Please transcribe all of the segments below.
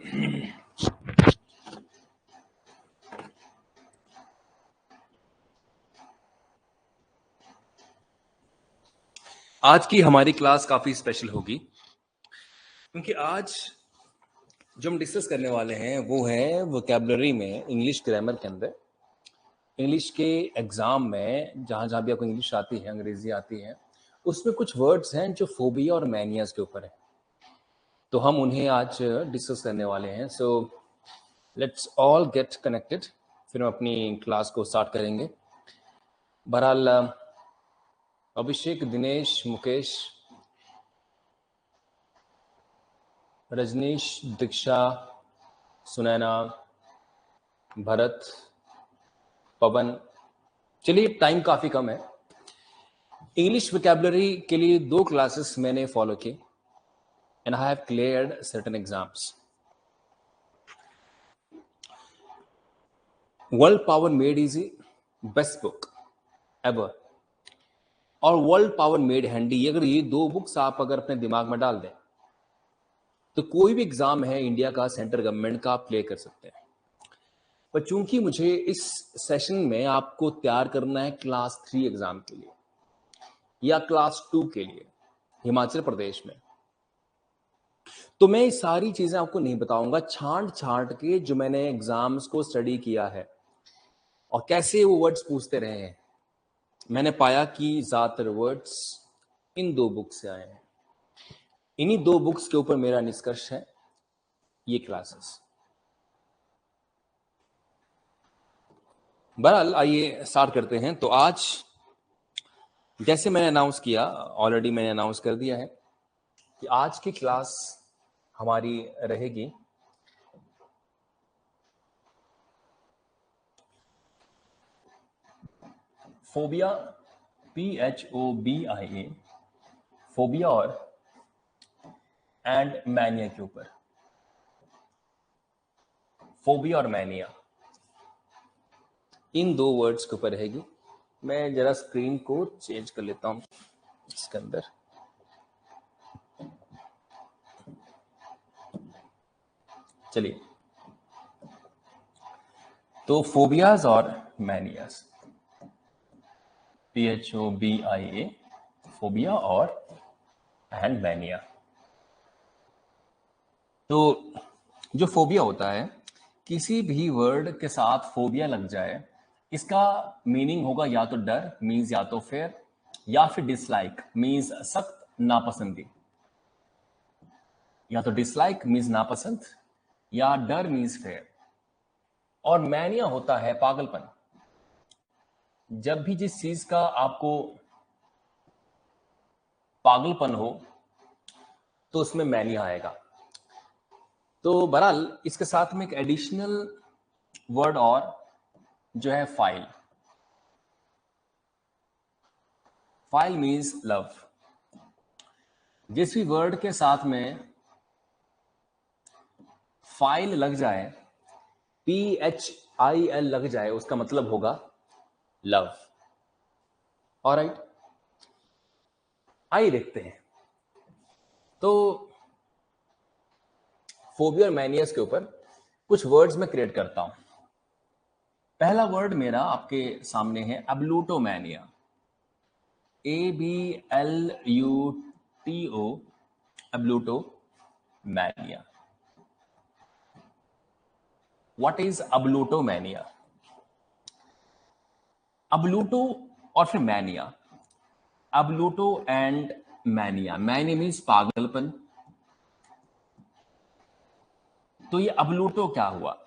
आज की हमारी क्लास काफी स्पेशल होगी क्योंकि आज जो हम डिस्कस करने वाले हैं वो है वोकैबुलरी में इंग्लिश ग्रामर के अंदर इंग्लिश के एग्जाम में जहां जहां भी आपको इंग्लिश आती है, अंग्रेजी आती है, उसमें कुछ वर्ड्स हैं जो फोबिया और मैनियाज के ऊपर है। तो हम उन्हें आज डिस्कस करने वाले हैं। So let's all get connected, फिर हम अपनी क्लास को स्टार्ट करेंगे। बहरहाल अभिषेक, दिनेश, मुकेश, रजनीश, दीक्षा, सुनैना, भरत, पवन। चलिए, टाइम काफी कम है। इंग्लिश वोकैबुलरी के लिए 2 क्लासेस मैंने फॉलो की and I have cleared certain exams. World power made easy, best book ever, और वर्ल्ड पावर मेड हैंडी। अगर ये 2 बुक्स आप अगर अपने दिमाग में डाल दें तो कोई भी एग्जाम है इंडिया का, सेंट्रल गवर्नमेंट का, आप क्लियर कर सकते हैं। पर चूंकि मुझे इस सेशन में आपको तैयार करना है क्लास 3 एग्जाम के लिए या क्लास 2 के लिए हिमाचल प्रदेश में, तो मैं ये सारी चीजें आपको नहीं बताऊंगा। छांट छांट के जो मैंने एग्जाम्स को स्टडी किया है और कैसे वो वर्ड्स पूछते रहे हैं, मैंने पाया कि ज्यादातर वर्ड्स इन 2 बुक से आए हैं। इन्हीं 2 बुक्स के ऊपर मेरा निष्कर्ष है ये क्लासेस। बहरहाल आइए स्टार्ट करते हैं। तो आज जैसे मैंने अनाउंस किया, ऑलरेडी मैंने अनाउंस कर दिया है कि आज की क्लास हमारी रहेगी फोबिया, PHOBIA, फोबिया और एंड मैनिया के ऊपर। फोबिया और मैनिया इन 2 वर्ड्स के ऊपर रहेगी। मैं जरा स्क्रीन को चेंज कर लेता हूं इसके अंदर। चलिए, तो फोबियाज और मैनियाज, PHOBIA, फोबिया और एंड मैनिया। तो जो फोबिया होता है, किसी भी वर्ड के साथ फोबिया लग जाए, इसका मीनिंग होगा या तो डर मीन्स या तो फेयर, या फिर डिसलाइक मीन्स सख्त नापसंदी। या तो डिसलाइक मीन्स नापसंद या डर मीन्स फेयर। और मैनिया होता है पागलपन। जब भी जिस चीज का आपको पागलपन हो तो उसमें मैनिया आएगा। तो बहरहाल इसके साथ में एक एडिशनल वर्ड और जो है फाइल। File means love. जिस भी वर्ड के साथ में फाइल लग जाए, PHIL लग जाए, उसका मतलब होगा लव। ऑलराइट, आइए देखते हैं। तो फोबिया और मैनियस के ऊपर कुछ वर्ड्स मैं क्रिएट करता हूं। पहला वर्ड मेरा आपके सामने है ablutomania, ABLUTO, ablutomania. What is ablutomania? Abluto और फिर mania. Abluto and mania. Mania means पागलपन। तो ये अब्लूटो क्या हुआ?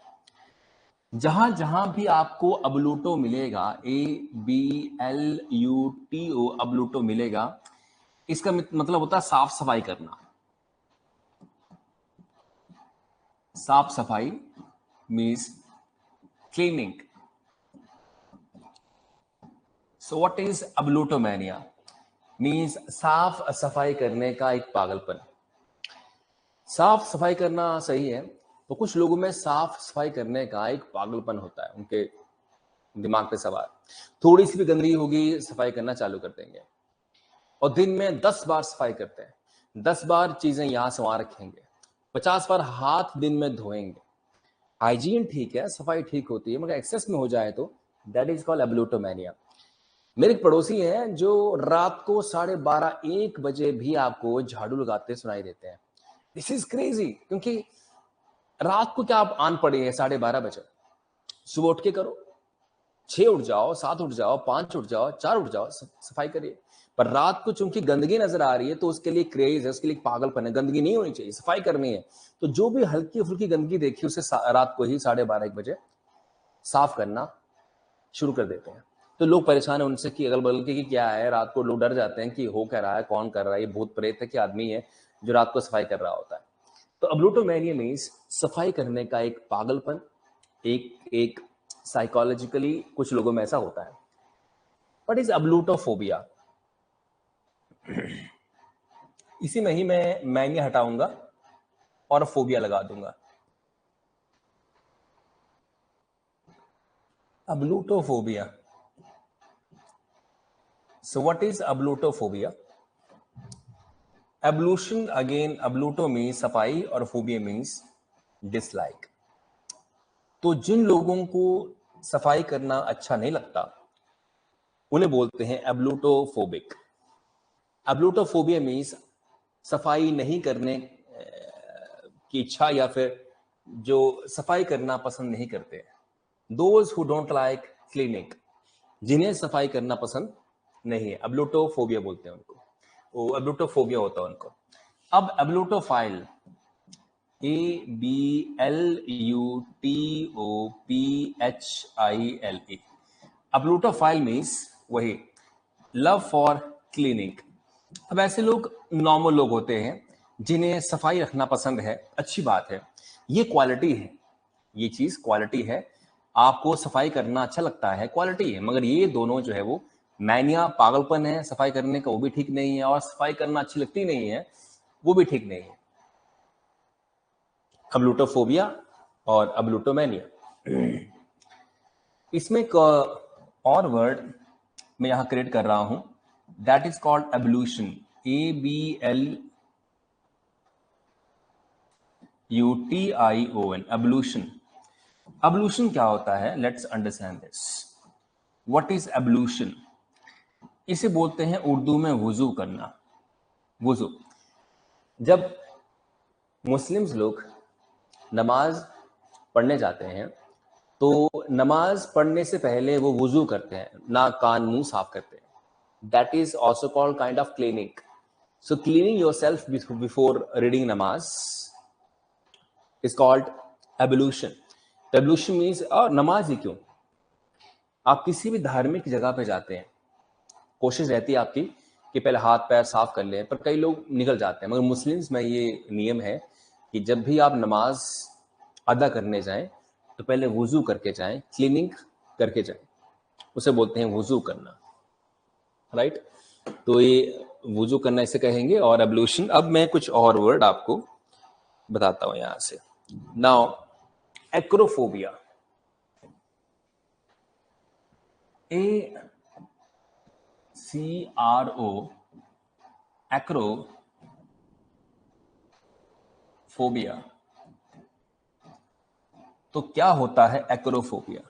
जहां जहां भी आपको अब्लूटो मिलेगा, ABLUTO, अब्लूटो मिलेगा, इसका मतलब होता है साफ सफाई करना। साफ सफाई means cleaning. So what is ablutomania? Means साफ सफाई करने का एक पागलपन। साफ सफाई करना सही है, तो कुछ लोगों में साफ सफाई करने का एक पागलपन होता है, उनके दिमाग पे सवार। थोड़ी सी भी गंदगी होगी, सफाई करना चालू कर देंगे और दिन में 10 बार सफाई करते हैं। 10 बार चीजें यहां से वहां रखेंगे, 50 बार हाथ दिन में धोएंगे। हाइजीन ठीक है, सफाई ठीक होती है, मगर एक्सेस में हो जाए तो दैट इज कॉल्ड एब्लूटोमेनिया। मेरे एक पड़ोसी हैं जो रात को 12:30 1 बजे भी आपको झाड़ू लगाते सुनाई देते हैं। दिस इज क्रेजी, क्योंकि रात को क्या आप आन पड़े हैं 12:30 बजे? सुबह उठ के करो, 6 उठ जाओ, 7 उठ जाओ, 5 उठ जाओ, 4 उठ जाओ, सफाई करिए। पर रात को चूंकि गंदगी नजर आ रही है तो उसके लिए क्रेज है, उसके लिए पागलपन है। गंदगी नहीं होनी चाहिए, सफाई करनी है। तो जो भी हल्की फुल्की गंदगी देखी उसे रात को ही 12:30 1 बजे साफ करना शुरू कर देते हैं। तो लोग परेशान है उनसे कि अगल बगल के कि क्या है, रात को लोग डर जाते हैं कि हो क्या रहा है, कौन कर रहा है, ये भूत प्रेत है कि आदमी है जो रात को सफाई कर रहा होता है। तो एब्लूटोमेनिया मीन्स सफाई करने का एक पागलपन, एक साइकोलॉजिकली कुछ लोगों में ऐसा होता है। What is ablutophobia? इसी में ही मैं मैनिया हटाऊंगा और फोबिया लगा दूंगा। Ablutophobia. So what is ablutophobia? Ablution, again, abluto means सफाई और phobia means dislike. तो जिन लोगों को सफाई करना अच्छा नहीं लगता उन्हें बोलते हैं एब्लूटोफोबिक। एब्लूटोफोबिया मीन्स सफाई नहीं करने की इच्छा या फिर जो सफाई करना पसंद नहीं करते। Those who don't like cleaning, जिन्हें सफाई करना पसंद नहीं है, एब्लूटोफोबिया बोलते हैं उनको। वो एब्लूटोफोबिया होता है उनको। अब एब्लूटोफाइल, ABLUTOPHILE, एब्लूटोफाइल मीन्स वही लव फॉर क्लीनिंग। अब ऐसे लोग नॉर्मल लोग होते हैं जिन्हें सफाई रखना पसंद है, अच्छी बात है, ये क्वालिटी है, ये चीज क्वालिटी है। आपको सफाई करना अच्छा लगता है, क्वालिटी है। मगर ये दोनों जो है वो मैनिया, पागलपन है सफाई करने का, वो भी ठीक नहीं है, और सफाई करना अच्छी लगती नहीं है, वो भी ठीक नहीं है। एब्लूटोफोबिया और एब्लूटोमेनिया। इसमें एक और वर्ड मैं यहां क्रिएट कर रहा हूं, that is called ablution. ABLUTION, ablution. Ablution क्या होता है? Let's understand this. What is ablution? इसे बोलते हैं उर्दू में वुजू करना। वुजू, जब मुस्लिम्स लोग नमाज पढ़ने जाते हैं तो नमाज पढ़ने से पहले वो वुजू करते हैं, नाक कान मुंह साफ करते हैं। That is also called kind of cleaning. So cleaning yourself before reading नमाज इज कॉल्ड एब्लूशन। एब्लूशन मीन्स, और नमाज ही क्यों, आप किसी भी धार्मिक जगह पे जाते हैं, कोशिश रहती है आपकी कि पहले हाथ पैर साफ कर लें, पर कई लोग निकल जाते हैं। मगर मुस्लिम्स में ये नियम है कि जब भी आप नमाज अदा करने जाएं तो पहले वुजू करके जाएं, क्लीनिंग करके जाएं, उसे बोलते हैं वुजू करना, राइट? तो ये वुजू करना इसे कहेंगे। और एब्लूशन, अब मैं कुछ और वर्ड आपको बताता हूं यहां से। Now acrophobia, ACRO, acrophobia. तो क्या होता है एक्रोफोबिया?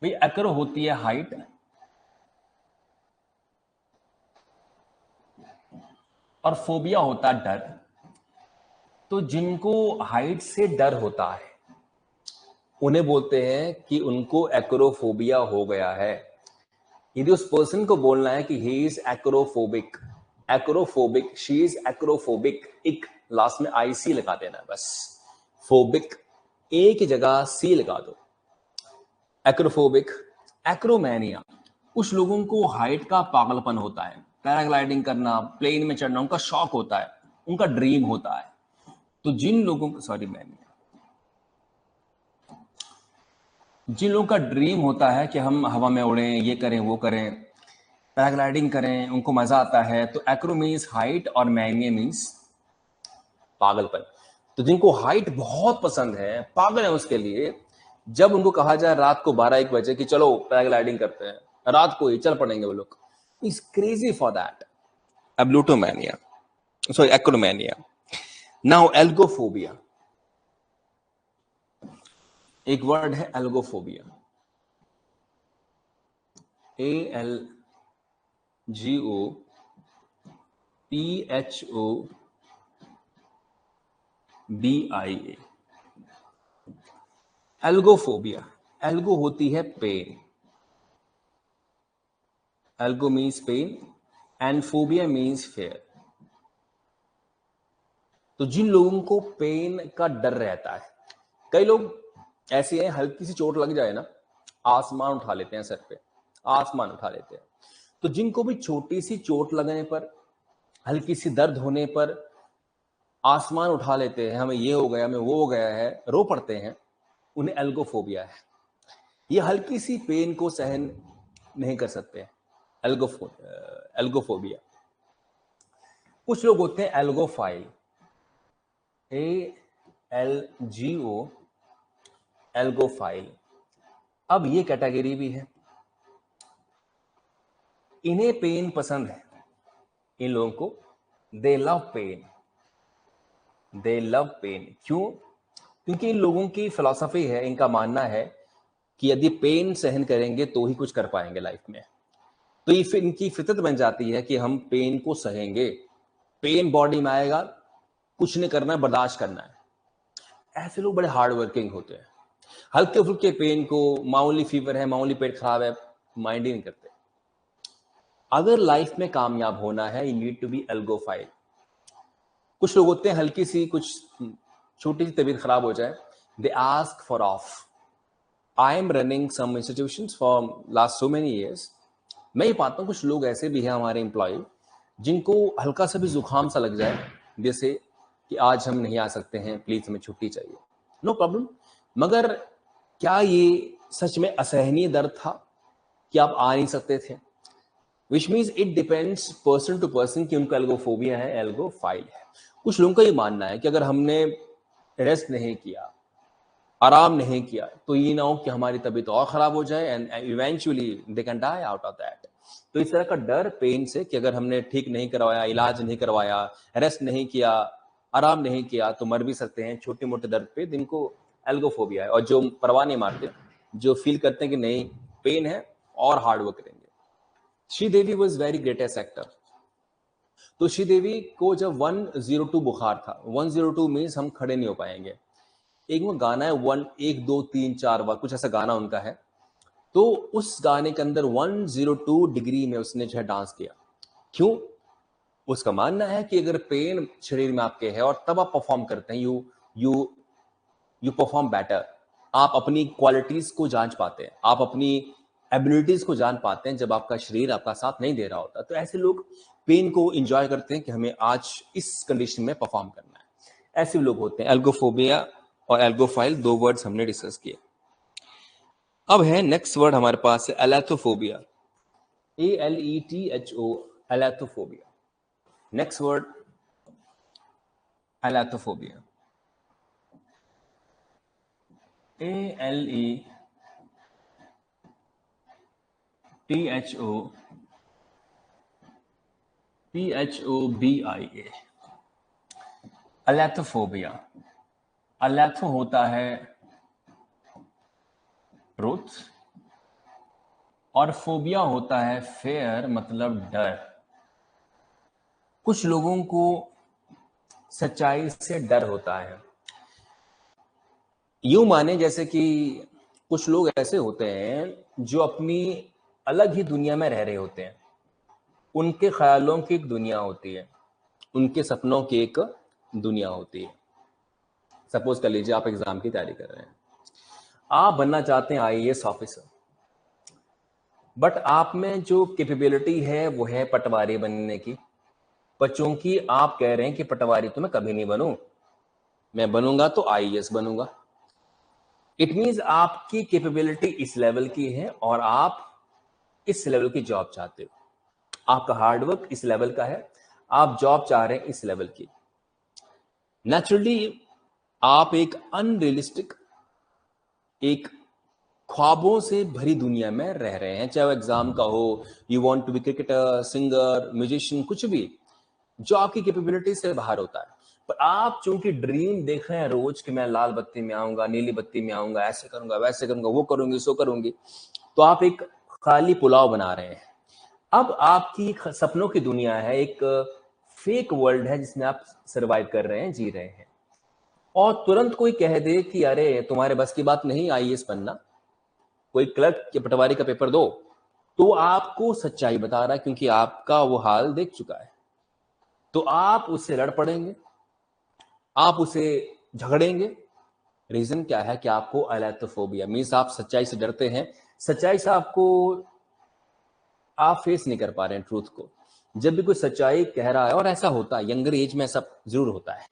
भाई एक्रो होती है हाइट, और फोबिया होता है डर। तो जिनको हाइट से डर होता है उन्हें बोलते हैं कि उनको एक्रोफोबिया हो गया है। यदि उस पर्सन को बोलना है कि he is acrophobic, acrophobic, she is acrophobic, एक लास्ट में IC लगा देना बस। फोबिक ए की जगह C लगा दो। एक्रोफोबिक। एक्रोमैनिया, कुछ लोगों को हाइट का पागलपन होता है, पैराग्लाइडिंग करना, प्लेन में चढ़ना उनका शौक होता है, उनका ड्रीम होता है। तो जिन लोगों को, सॉरी मैनिया, जिन लोगों का ड्रीम होता है कि हम हवा में उड़ें, ये करें वो करें, पैराग्लाइडिंग करें, उनको मजा आता है, तो एक्रो मीन्स हाइट और मैनिया मीन्स पागलपन। तो जिनको हाइट बहुत पसंद है, पागल है उसके लिए, जब उनको कहा जाए रात को 12 1 बजे कि चलो पैराग्लाइडिंग करते हैं, रात को ही चल पड़ेंगे वो लोग। Is crazy for that. Ablutomania, sorry acromania. Now algophobia, एक वर्ड है एल्गोफोबिया, ALGOPHOBIA। एल्गोफोबिया, एल्गो होती है pain, algo means pain and phobia means fear. तो जिन लोगों को पेन का डर रहता है, कई लोग ऐसे हैं हल्की सी चोट लग जाए ना आसमान उठा लेते हैं, सर पे आसमान उठा लेते हैं। तो जिनको भी छोटी सी चोट लगने पर, हल्की सी दर्द होने पर आसमान उठा लेते हैं, हमें ये हो गया, हमें वो हो गया है, रो पड़ते हैं, उन्हें एल्गोफोबिया है। ये हल्की सी पेन को सहन नहीं कर सकते, एल्गोफोबिया। कुछ लोग होते हैं एल्गोफाइल, ALGO, एल्गोफाइल। अब ये कैटेगरी भी है, इन्हें पेन पसंद है, इन लोगों को they love pain, they love pain. क्यों? क्योंकि इन लोगों की फिलॉसफी है, इनका मानना है कि यदि पेन सहन करेंगे तो ही कुछ कर पाएंगे लाइफ में। तो ये इनकी फितरत बन जाती है कि हम पेन को सहेंगे, पेन बॉडी में आएगा, कुछ नहीं करना है, बर्दाश्त करना है। ऐसे लोग बड़े हार्ड वर्किंग होते हैं, हल्के फुल्के पेन को, मामूली फीवर है, मामूली पेट खराब है, माइंड ही नहीं करते। अगर लाइफ में कामयाब होना है, यू नीड टू बी एल्गोफाइल। कुछ लोग होते हैं हल्की सी कुछ छोटी सी तबीयत खराब हो जाए, they ask for off. I am running some institutions for last so many years. मैं ये पाता हूँ कुछ लोग ऐसे भी हैं हमारे एम्प्लॉय, जिनको हल्का सा भी जुकाम सा लग जाए, जैसे कि आज हम नहीं आ सकते हैं, प्लीज हमें छुट्टी चाहिए, नो प्रॉब्लम। मगर क्या ये सच में असहनीय दर्द था कि आप आ नहीं सकते थे? Which means it depends person to person कि उनका एल्गोफोबिया है, एल्गोफाइल है। कुछ लोगों का ये मानना है कि अगर हमने रेस्ट नहीं किया, आराम नहीं किया, तो ये ना हो कि हमारी तबीयत और खराब हो जाए and eventually they can die out of that. तो इस तरह का डर पेन से कि अगर हमने ठीक नहीं करवाया, इलाज नहीं करवाया, रेस्ट नहीं किया, आराम नहीं किया, तो मर भी सकते हैं छोटे मोटे दर्द पे, जिनको एल्गोफोबिया है। और जो परवाह नहीं मारते, जो फील करते हैं कि नहीं पेन है और हार्ड वर्क करेंगे। Sridevi was very greatest actor. तो श्रीदेवी को जब 102 बुखार था, 102 मीन्स हम खड़े नहीं हो पाएंगे। एक वो गाना है 1 1 2 3 4 बार, कुछ ऐसा गाना उनका है। तो उस गाने के अंदर 102 डिग्री में उसने जो है डांस किया। क्यों? उसका मानना है कि अगर पेन शरीर में आपके है और तब आप परफॉर्म करते हैं, you you you perform better. आप अपनी क्वालिटीज को जांच पाते हैं, आप अपनी एबिलिटीज को जान पाते हैं जब आपका शरीर आपका साथ नहीं दे रहा होता। तो ऐसे लोग पेन को एंजॉय करते हैं कि हमें आज इस कंडीशन में परफॉर्म करना है। ऐसे लोग होते हैं। एल्गोफोबिया और एल्गोफाइल, दो वर्ड्स हमने डिस्कस किए। अब है नेक्स्ट वर्ड हमारे पास है alethophobia, ALETHO, alethophobia. Next word alethophobia, ALETHOPHOBIA। Alethophobia, aletho होता है ट्रूथ और फोबिया होता है फेयर, मतलब डर। कुछ लोगों को सच्चाई से डर होता है। यूं माने जैसे कि कुछ लोग ऐसे होते हैं जो अपनी अलग ही दुनिया में रह रहे होते हैं। उनके ख्यालों की एक दुनिया होती है, उनके सपनों की एक दुनिया होती है। सपोज कर लीजिए आप एग्जाम की तैयारी कर रहे हैं, आप बनना चाहते हैं IAS ऑफिसर, बट आप में जो कैपेबिलिटी है वो है पटवारी बनने की। बच्चों की आप कह रहे हैं कि पटवारी तो मैं कभी नहीं बनूं, मैं बनूंगा तो IAS बनूंगा। इट मीन्स आपकी कैपेबिलिटी इस लेवल की है और आप इस लेवल की जॉब चाहते हो। आपका हार्डवर्क इस लेवल का है, आप जॉब चाह रहे हैं इस लेवल की। नेचुरली आप एक अनरियलिस्टिक, एक ख्वाबों से भरी दुनिया में रह रहे हैं, चाहे वो एग्जाम का हो, you want to be cricketer, singer, musician, कुछ भी जो आपकी कैपेबिलिटी से बाहर होता है। पर आप चूंकि ड्रीम देख रहे हैं रोज कि मैं लाल बत्ती में आऊंगा, नीली बत्ती में आऊंगा, ऐसे करूंगा, वैसे करूंगा, वो करूंगी, सो करूंगी, तो आप एक खाली पुलाव बना रहे हैं। अब आपकी सपनों की दुनिया है, एक फेक वर्ल्ड है जिसमें आप सरवाइव कर रहे हैं, जी रहे हैं। और तुरंत कोई कह दे कि अरे तुम्हारे बस की बात नहीं आईएएस बनना, कोई क्लर्क या पटवारी का पेपर दो, तो आपको सच्चाई बता रहा है क्योंकि आपका वो हाल देख चुका है। तो आप उससे लड़ पड़ेंगे, आप उसे झगड़ेंगे। रीजन क्या है कि आपको अलैथोफोबिया मीन्स आप सच्चाई से डरते हैं, सच्चाई से आपको आप फेस नहीं कर पा रहे हैं ट्रूथ को। जब भी कोई सच्चाई कह रहा है, और ऐसा होता है यंगर एज में, ऐसा जरूर होता है,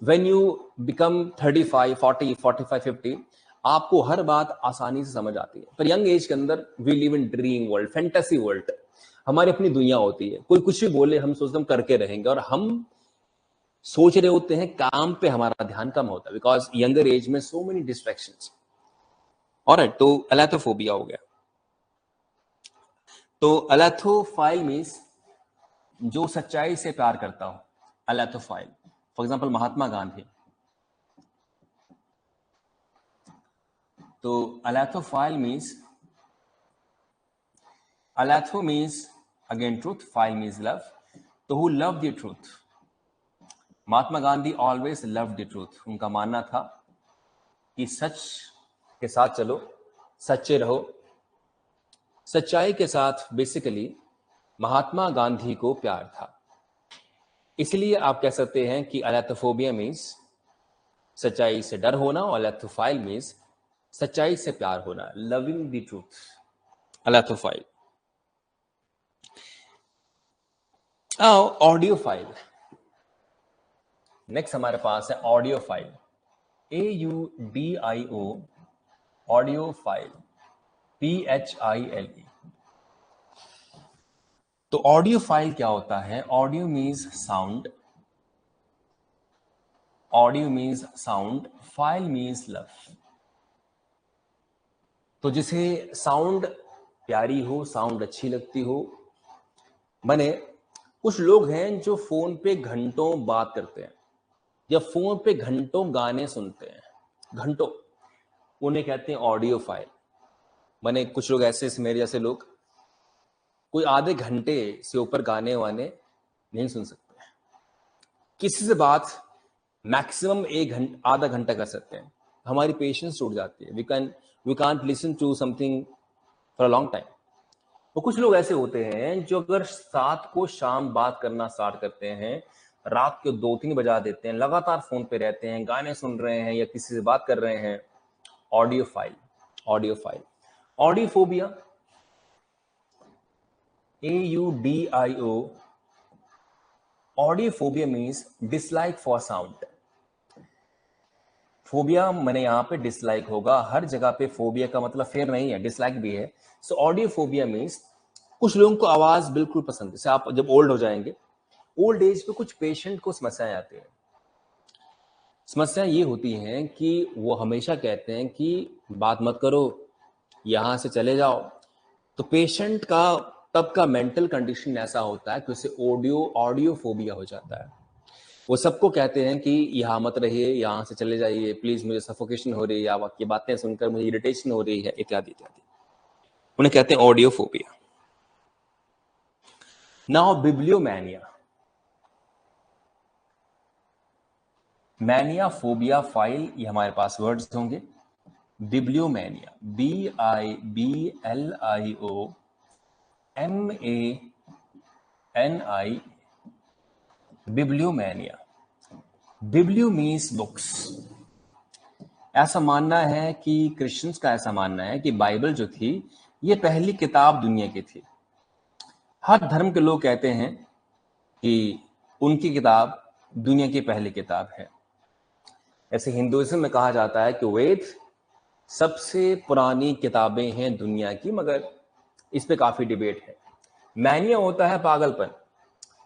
व्हेन यू बिकम 35, 40, 45, 50, आपको हर बात आसानी से समझ आती है। पर यंग एज के अंदर we live in dream world, fantasy world, हमारी अपनी दुनिया होती है। कोई कुछ भी बोले हम सोचते हम करके रहेंगे, और हम सोच रहे होते हैं, काम पे हमारा ध्यान कम होता है बिकॉज यंगर एज में सो मेनी डिस्ट्रैक्शंस। ऑलराइट, तो अलैथोफोबिया हो गया। तो अलैथोफाइल मीन्स जो सच्चाई से प्यार करता हो, alethophile. For example Mahatma Gandhi. तो alethophile means, aletho means again truth, phile means love, तो who love the truth. Mahatma Gandhi always love the truth. उनका मानना था कि सच के साथ चलो, सच्चे रहो। सच्चाई के साथ बेसिकली महात्मा गांधी को प्यार था। इसलिए आप कह सकते हैं कि अलैथोफोबिया मीन्स सच्चाई से डर होना, और अलैथोफाइल मीन्स सच्चाई से प्यार होना, loving the truth, alethophile. Audiophile. Next हमारे पास है audiophile, AUDIO, audiophile, PHILE। तो ऑडियो फाइल क्या होता है? Audio means sound, audio means sound, phile means love. तो जिसे साउंड प्यारी हो, साउंड अच्छी लगती हो, माने कुछ लोग हैं जो फोन पे घंटों बात करते हैं या फोन पे घंटों गाने सुनते हैं, घंटों, उन्हें कहते हैं ऑडियो फाइल। माने कुछ लोग ऐसे, मेरे जैसे लोग, कोई आधे घंटे से ऊपर गाने वाने नहीं सुन सकते, किसी से बात मैक्सिमम आधा घंटा कर सकते हैं। हमारी पेशेंस टूट जाती है, we can't listen to something for a long time. तो कुछ लोग ऐसे होते हैं जो अगर रात को शाम बात करना स्टार्ट करते हैं, रात के 2-3 बजा देते हैं, लगातार फोन पे रहते हैं, गाने सुन रहे हैं या किसी से बात कर रहे हैं, audiophile, audiophile. Audiophobia, AUDIO, audiophobia means dislike for sound. Phobia मैंने यहाँ पे डिसलाइक होगा, हर जगह पे फोबिया का मतलब फेयर नहीं है, डिसलाइक भी है। सो ऑडियोफोबिया मीन्स कुछ लोगों को आवाज बिल्कुल पसंद है। जैसे आप जब ओल्ड हो जाएंगे, ओल्ड एज पे कुछ पेशेंट को समस्याएं आती है। समस्या ये होती है कि वो हमेशा कहते हैं कि बात मत करो, यहां से चले जाओ। तो पेशेंट का तब का मेंटल कंडीशन ऐसा होता है कि उसे ऑडियोफोबिया हो जाता है। वो सबको कहते हैं कि यहाँ मत रहिए, यहाँ से चले जाइए प्लीज, मुझे सफोकेशन हो रही है, आपकी बातें सुनकर मुझे इरिटेशन हो रही है, इत्यादि इत्यादि। उन्हें कहते हैं audiophobia. Now bibliomania. Mania, phobia, phile, ये हमारे पास वर्ड्स होंगे। Bibliomania, BIBLIOMANI, bibliomania. Biblio means books. ऐसा मानना है कि क्रिश्चियंस का ऐसा मानना है कि बाइबल जो थी ये पहली किताब दुनिया की थी। हर धर्म के लोग कहते हैं कि उनकी किताब दुनिया की पहली किताब है। ऐसे हिंदुइज्म में कहा जाता है कि वेद सबसे पुरानी किताबें हैं दुनिया की, मगर इस पे काफी डिबेट है। मैनिया होता है पागलपन,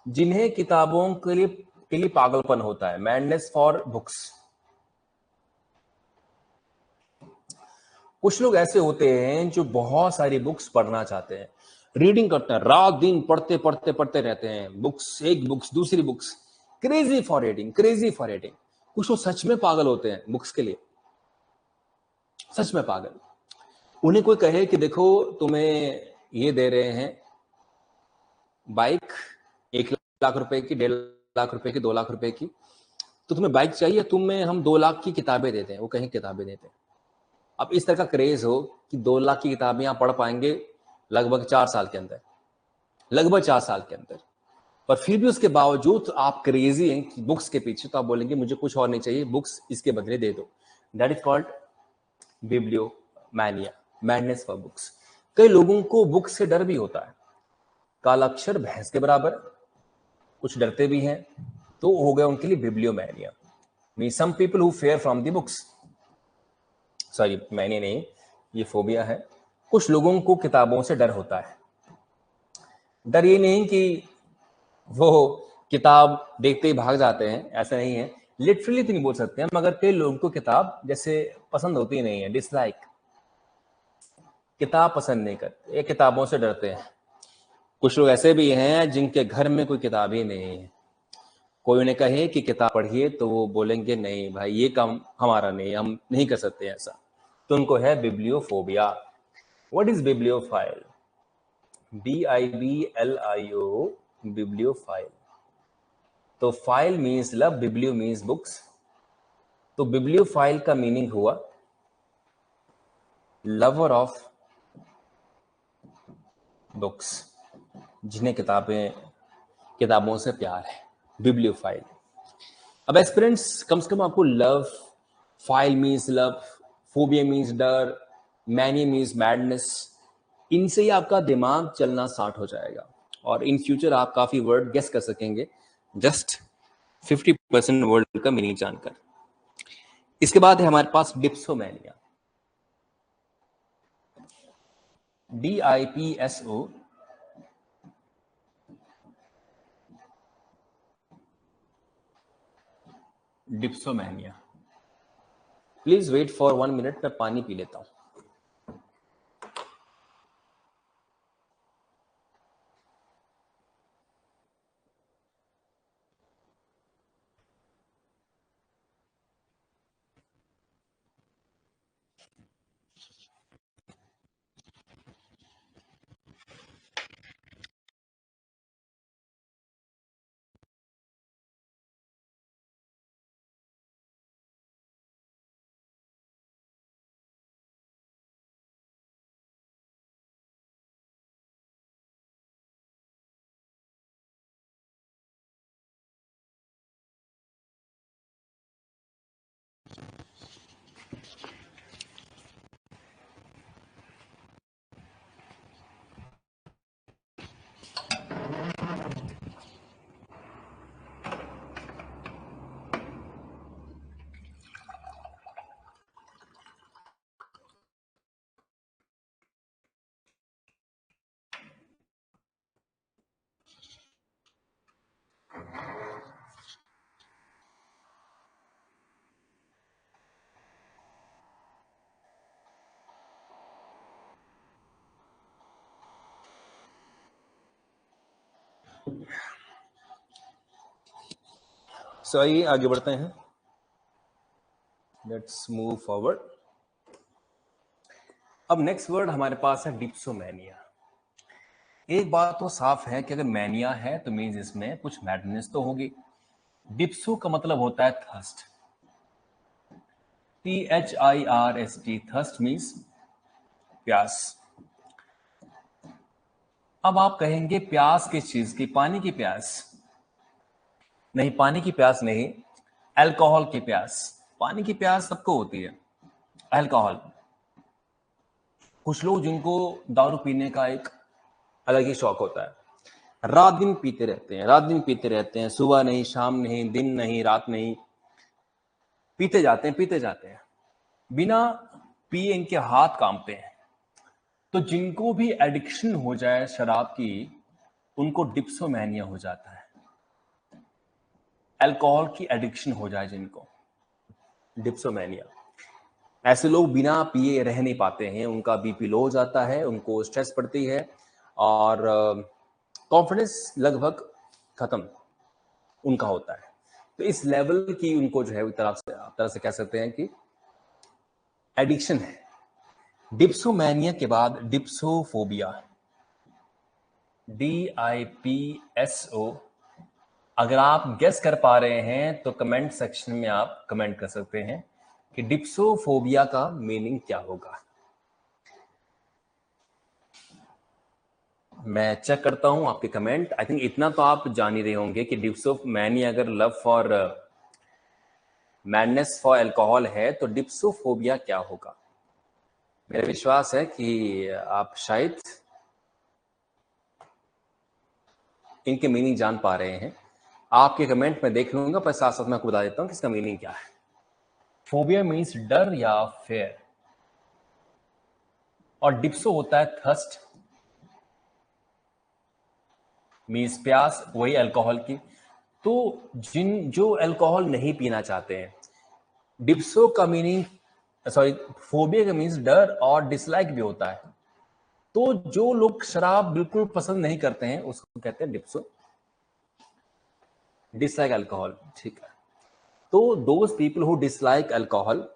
जिन्हें किताबों के लिए पागलपन होता है, मैडनेस फॉर बुक्स। कुछ लोग ऐसे होते हैं जो बहुत सारी बुक्स पढ़ना चाहते हैं, रीडिंग करते हैं, रात दिन पढ़ते पढ़ते पढ़ते रहते हैं, बुक्स, एक बुक्स दूसरी books, crazy for reading, crazy for reading. कुछ लोग सच में पागल होते हैं बुक्स के लिए, सच में पागल। उन्हें कोई कहे कि देखो तुम्हें ये दे रहे हैं बाइक 1 लाख रुपए की, 1.5 लाख रुपए की, 2 लाख रुपए की, तो तुम्हें बाइक चाहिए, तुम्हें हम 2 लाख की किताबें देते हैं। वो कहीं किताबें देते हैं। अब इस तरह का क्रेज हो कि 2 लाख की किताबें आप पढ़ पाएंगे लगभग 4 साल के अंदर, लगभग 4 साल के अंदर, पर फिर भी उसके बावजूद आप क्रेजी हैं बुक्स के पीछे, तो आप बोलेंगे मुझे कुछ और नहीं चाहिए, बुक्स इसके बदले दे दो। That is called bibliomania, madness for books. कई लोगों को बुक्स से डर भी होता है, काला अक्षर भैंस के बराबर, कुछ डरते भी हैं, तो हो गया उनके लिए bibliomania. Mean some people who fear from the books, sorry मैंने नहीं, ये फोबिया है। कुछ लोगों को किताबों से डर होता है। डर ये नहीं कि वो किताब देखते ही भाग जाते हैं, ऐसा नहीं है, लिटरली तो नहीं बोल सकते हैं, मगर कई लोगों को किताब जैसे पसंद होती नहीं है, डिसलाइक, किताब पसंद नहीं करते, ये किताबों से डरते हैं। कुछ लोग ऐसे भी हैं जिनके घर में कोई किताब ही नहीं है। कोई उन्हें कहे कि किताब पढ़िए तो वो बोलेंगे नहीं भाई ये काम हमारा नहीं, हम नहीं कर सकते ऐसा। तो उनको है bibliophobia. What is bibliophile? BIBLIO, bibliophile. तो phile means love, biblio means books. तो बिब्लियोफाइल का मीनिंग हुआ लवर ऑफ बुक्स, जिन्हें किताबों से प्यार है, बिब्लियोफाइल। अब एस्पिरेंट्स कम से कम आपको love, file means love, phobia means डर, मैनी मीन्स मैडनेस, इनसे ही आपका दिमाग चलना स्टार्ट हो जाएगा और इन फ्यूचर आप काफी वर्ड गेस कर सकेंगे जस्ट 50% वर्ड का मीनिंग जानकर। इसके बाद है हमारे पास dipsomania, DIPSO, dipsomania. Please wait for 1 minute, मैं पानी पी लेता हूं। सो आइए आगे बढ़ते हैं, लेट्स मूव फॉरवर्ड। अब नेक्स्ट वर्ड हमारे पास है डिप्सोमैनिया। एक बात तो साफ है कि अगर मैनिया है तो मीन्स इसमें कुछ मैडनेस तो होगी। डिप्सो का मतलब होता है थर्स्ट, THIRST, थर्स्ट मीन्स प्यास। अब आप कहेंगे प्यास किस चीज की? पानी की प्यास? नहीं, पानी की प्यास नहीं, अल्कोहल की प्यास। पानी की प्यास सबको होती है, अल्कोहल। कुछ लोग जिनको दारू पीने का एक अलग ही शौक होता है, रात दिन पीते रहते हैं, रात दिन पीते रहते हैं, सुबह नहीं, शाम नहीं, दिन नहीं, रात नहीं, पीते जाते हैं, पीते जाते हैं, बिना पिए इनके हाथ कांपते हैं। तो जिनको भी एडिक्शन हो जाए शराब की, उनको डिप्सोमैनिया हो जाता है। अल्कोहल की एडिक्शन हो जाए जिनको, डिप्सोमैनिया। ऐसे लोग बिना पिए रह नहीं पाते हैं, उनका बीपी लो हो जाता है, उनको स्ट्रेस पड़ती है और कॉन्फिडेंस लगभग खत्म उनका होता है। तो इस लेवल की उनको जो है एक तरह से कह सकते हैं कि एडिक्शन है। डिप्सोमैनिया के बाद डिप्सोफोबिया, DIPSO। अगर आप गेस कर पा रहे हैं तो कमेंट सेक्शन में आप कमेंट कर सकते हैं कि डिप्सोफोबिया का मीनिंग क्या होगा। मैं चेक करता हूं आपके कमेंट। आई थिंक इतना तो आप जान ही रहे होंगे कि डिप्सोमैनिया अगर love for madness for alcohol है तो डिप्सोफोबिया क्या होगा। मेरा विश्वास है कि आप शायद इनके मीनिंग जान पा रहे हैं। आपके कमेंट में देख लूंगा, पर साथ साथ मैं आपको बता देता हूं कि इसका मीनिंग क्या है। फोबिया मीन्स डर या फेयर, और डिप्सो होता है थर्स्ट, मीन्स प्यास, वही अल्कोहल की। तो जो अल्कोहल नहीं पीना चाहते हैं, डिप्सो का मीनिंग सॉरी फोबिया का मीन्स डर और डिसलाइक भी होता है। तो जो लोग शराब बिल्कुल पसंद नहीं करते हैं उसको कहते हैं डिप्सो, डिसलाइक अल्कोहल, ठीक है। तो those people who dislike alcohol,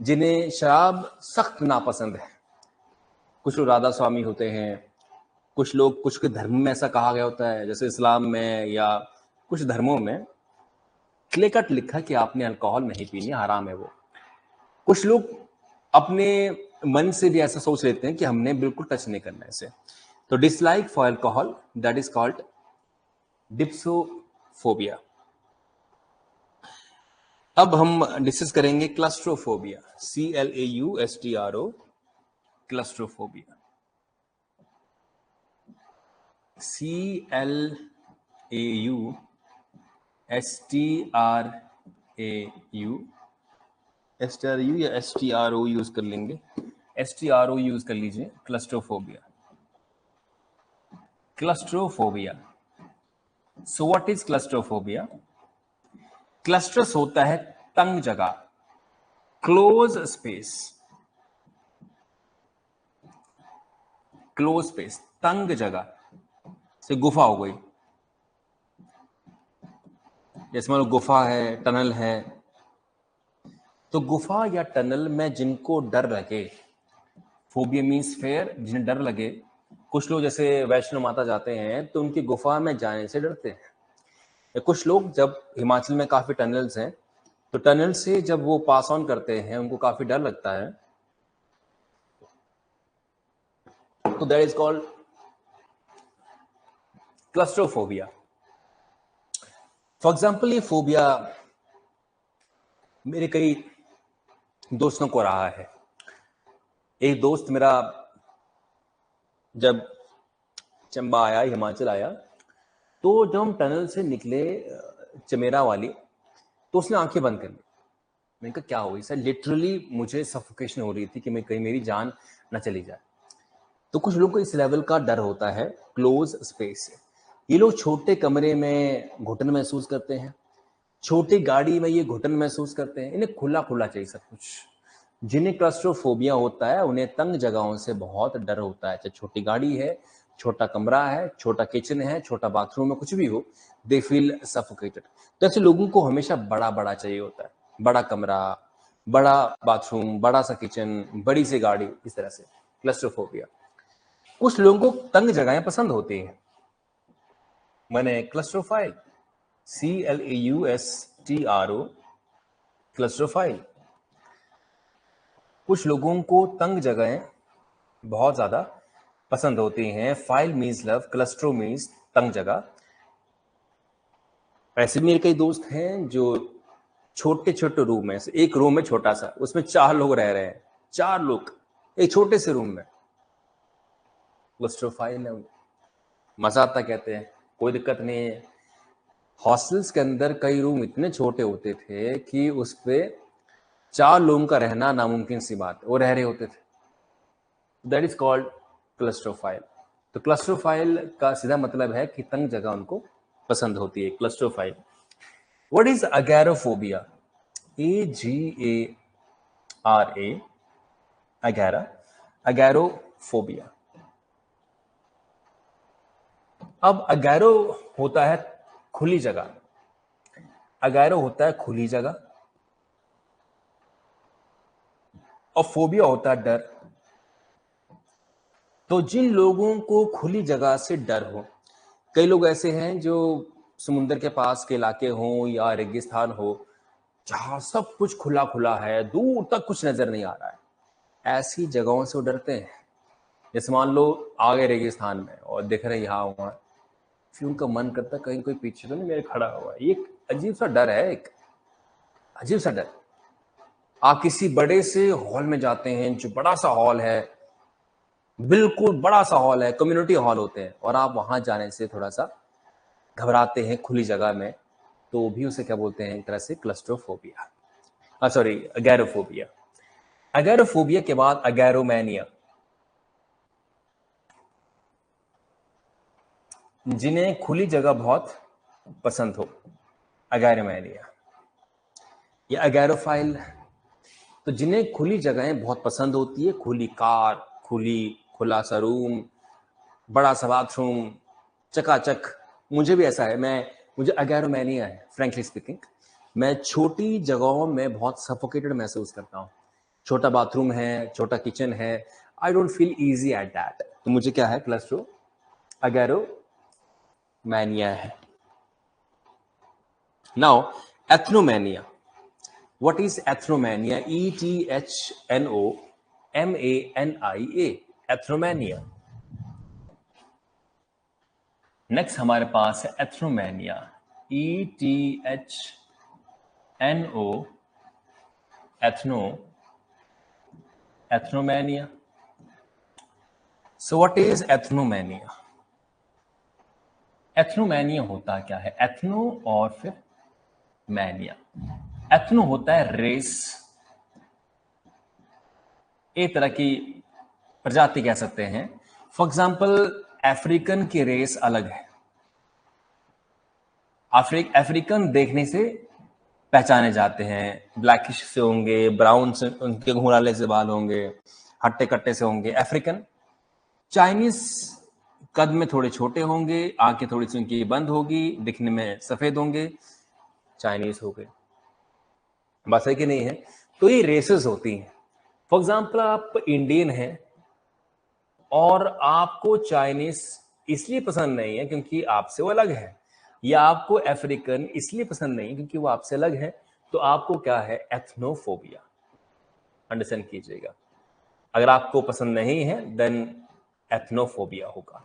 जिन्हें शराब सख्त नापसंद है। कुछ लोग राधा स्वामी होते हैं, कुछ लोग, कुछ के धर्म में ऐसा कहा गया होता है, जैसे इस्लाम में या कुछ धर्मों में क्लियर कट लिखा कि आपने अल्कोहल नहीं पीनी, हराम है वो। कुछ लोग अपने मन से भी ऐसा सोच लेते हैं कि हमने बिल्कुल टच नहीं करना है इसे। तो dislike for alcohol, that is called dipsophobia. अब हम डिस्कस करेंगे क्लस्ट्रोफोबिया, CLAUSTRO, क्लस्ट्रोफोबिया। CLAUSTRAU या STRO यूज कर लेंगे, STRO यूज कर लीजिए, claustrophobia. Claustrophobia, so what is claustrophobia? Clusters होता है तंग जगह, क्लोज स्पेस, क्लोज स्पेस, तंग जगह से गुफा हो गई, जैसे मान लो गुफा है, टनल है। तो गुफा या टनल में जिनको डर लगे, फोबिया मीन्स फेयर, जिन्हें डर लगे। कुछ लोग जैसे वैष्णो माता जाते हैं तो उनकी गुफा में जाने से डरते हैं। या कुछ लोग, जब हिमाचल में काफी टनल्स हैं, तो टनल से जब वो पास ऑन करते हैं उनको काफी डर लगता है। तो that is called claustrophobia. For example, ये फोबिया मेरे कई दोस्तों को रहा है। एक दोस्त मेरा जब चंबा आया, हिमाचल आया, तो जब हम टनल से निकले चमेरा वाली, तो उसने आंखें बंद कर ली। मैंने कहा क्या हो गई सर? लिटरली मुझे सफोकेशन हो रही थी कि मैं कहीं मेरी जान न चली जाए। तो कुछ लोगों को इस लेवल का डर होता है क्लोज स्पेस से। ये लोग छोटे कमरे में घुटन महसूस करते हैं, छोटी गाड़ी में ये घुटन महसूस करते हैं, इन्हें खुला खुला चाहिए सब कुछ। जिन्हें क्लस्ट्रोफोबिया होता है उन्हें तंग जगहों से बहुत डर होता है, चाहे छोटी गाड़ी है, छोटा कमरा है, छोटा किचन है, छोटा बाथरूम है, कुछ भी हो, दे फील सफोकेटेड। तो ऐसे लोगों को हमेशा बड़ा बड़ा चाहिए होता है, बड़ा कमरा, बड़ा बाथरूम, बड़ा सा किचन, बड़ी सी गाड़ी, इस तरह से क्लस्ट्रोफोबिया। कुछ लोगों को तंग जगहें पसंद होती हैं, मैंने क्लस्ट्रोफाइल, CLAUSTRO, क्लस्ट्रोफाइल। कुछ लोगों को तंग जगहें बहुत ज्यादा पसंद होती हैं। फाइल मीन्स लव, क्लस्ट्रो मीन्स तंग जगह। ऐसे मेरे कई दोस्त हैं जो छोटे छोटे रूम में, एक रूम में छोटा सा, उसमें 4 लोग रह रहे हैं, 4 लोग एक छोटे से रूम में, क्लस्ट्रोफाइल है। मजा आता कहते हैं, कोई दिक्कत नहीं है। हॉस्टल्स के अंदर कई रूम इतने छोटे होते थे कि उस पे 4 लोगों का रहना नामुमकिन सी बात, वो रह रहे होते थे। That is called claustrophile. तो क्लस्ट्रोफाइल का सीधा मतलब है कि तंग जगह उनको पसंद होती है, claustrophile. What is agoraphobia? AGARA, agora, agoraphobia. अब अगैरो होता है खुली जगह, अगैरो होता है खुली जगह और फोबिया होता है डर। तो जिन लोगों को खुली जगह से डर हो, कई लोग ऐसे हैं जो समुद्र के पास के इलाके हों या रेगिस्तान हो, जहां सब कुछ खुला खुला है, दूर तक कुछ नजर नहीं आ रहा है, ऐसी जगहों से वो डरते हैं। जैसे मान लो आ गए रेगिस्तान में और देख रहे यहाँ वहां, फिर उनका मन करता कहीं कोई पीछे तो नहीं मेरे खड़ा हुआ है। ये एक अजीब सा डर है, एक अजीब सा डर। आप किसी बड़े से हॉल में जाते हैं, जो बड़ा सा हॉल है, बिल्कुल बड़ा सा हॉल है, कम्युनिटी हॉल होते हैं, और आप वहां जाने से थोड़ा सा घबराते हैं खुली जगह में, तो भी उसे क्या बोलते हैं, एक तरह से क्लस्ट्रोफोबिया, सॉरी अगैरोफोबिया। अगैरोफोबिया के बाद अगैरोमैनिया, जिन्हें खुली जगह बहुत पसंद हो, अगैरोमैनिया या अगैरोफाइल। तो जिन्हें खुली जगहें बहुत पसंद होती है, खुली कार, खुला सा रूम, बड़ा सा बाथरूम, चकाचक। मुझे भी ऐसा है, मुझे अगैरोमैनिया है फ्रैंकली स्पीकिंग। मैं छोटी जगहों में बहुत सफोकेटेड महसूस करता हूँ। छोटा बाथरूम है, छोटा किचन है, I don't feel easy at that. तो मुझे क्या है, क्लस्ट्रो अगैरोमैनिया है। Now ethnomania. What is ethnomania? ETHNOMANIA, ethnomania. Next हमारे पास है ethnomania, ETHNO, ethnomania. So what is ethnomania? Ethnomania होता क्या है? एथनो और फिर मैनिया। एथनो होता है रेस, एक तरह की प्रजाति कह सकते हैं। फॉर एग्जाम्पल अफ्रीकन की रेस अलग है। अफ्रीकन देखने से पहचाने जाते हैं, ब्लैकिश से होंगे, ब्राउन से, उनके घुंघराले से बाल होंगे, हट्टे कट्टे से होंगे, अफ्रीकन। चाइनीज कद में थोड़े छोटे होंगे, आंखें थोड़ी सी उनकी बंद होगी, दिखने में सफेद होंगे, चाइनीज हो गए। बस है कि नहीं है? तो ये रेसेस होती हैं। फॉर एग्जाम्पल आप इंडियन हैं और आपको चाइनीज इसलिए पसंद नहीं है क्योंकि आपसे वो अलग है, या आपको अफ्रीकन इसलिए पसंद नहीं क्योंकि वो आपसे अलग है, तो आपको क्या है, एथनोफोबिया। अंडरस्टैंड कीजिएगा, अगर आपको पसंद नहीं है देन एथनोफोबिया होगा।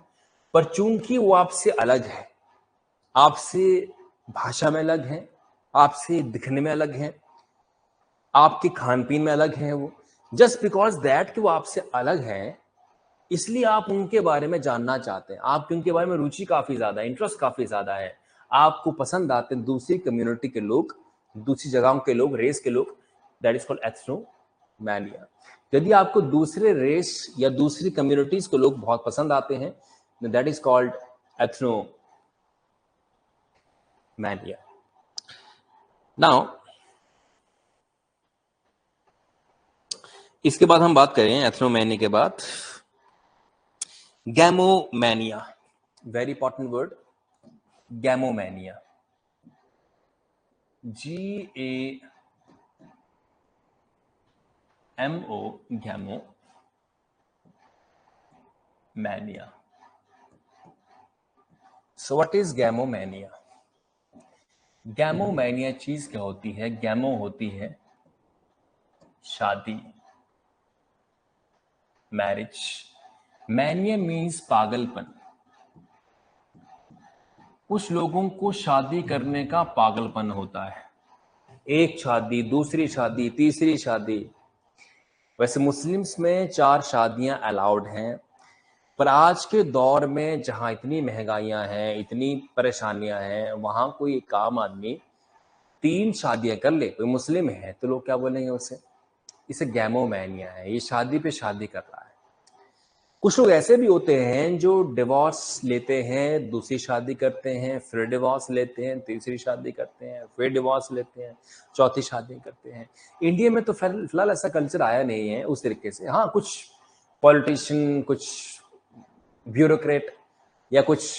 पर चूंकि वो आपसे अलग है, आपसे भाषा में अलग है, आपसे दिखने में अलग है, आपके खान पीन में अलग है, वो जस्ट बिकॉज दैट कि वो आपसे अलग है, इसलिए आप उनके बारे में जानना चाहते हैं, आपके उनके बारे में रुचि काफी ज्यादा है, इंटरेस्ट काफी ज्यादा है, आपको पसंद आते हैं दूसरी कम्युनिटी के लोग, दूसरी जगहों के लोग, रेस के लोग। That is called ethnomania. यदि आपको दूसरे रेस या दूसरी कम्युनिटीज के लोग बहुत पसंद आते हैं, that is called ethnomania. Now इसके बाद हम बात करें एथनोमैनिया के बाद gamomania. Very important word, gamomania. GAMO, gamomania. So what is gamomania? Gamomania चीज क्या होती है? गैमो होती है शादी, मैरिज। मैनिया मीन्स पागलपन। कुछ लोगों को शादी करने का पागलपन होता है, एक शादी, दूसरी शादी, तीसरी शादी। वैसे मुस्लिम्स में 4 शादियां अलाउड हैं, पर आज के दौर में जहां इतनी महंगाइयां हैं, इतनी परेशानियां हैं, वहां कोई एक आम आदमी 3 शादियां कर ले, कोई मुस्लिम है, तो लोग क्या बोलेंगे उसे? इसे गैमोमैनिया है, ये शादी पे शादी कर रहा है। कुछ लोग ऐसे भी होते हैं जो डिवोर्स लेते हैं, दूसरी शादी करते हैं, फिर डिवोर्स लेते हैं, तीसरी शादी करते हैं, फिर डिवोर्स लेते हैं, चौथी शादी करते हैं। इंडिया में तो फिलहाल ऐसा कल्चर आया नहीं है उस तरीके से। हाँ, कुछ पॉलिटिशियन, कुछ ब्यूरोक्रेट या कुछ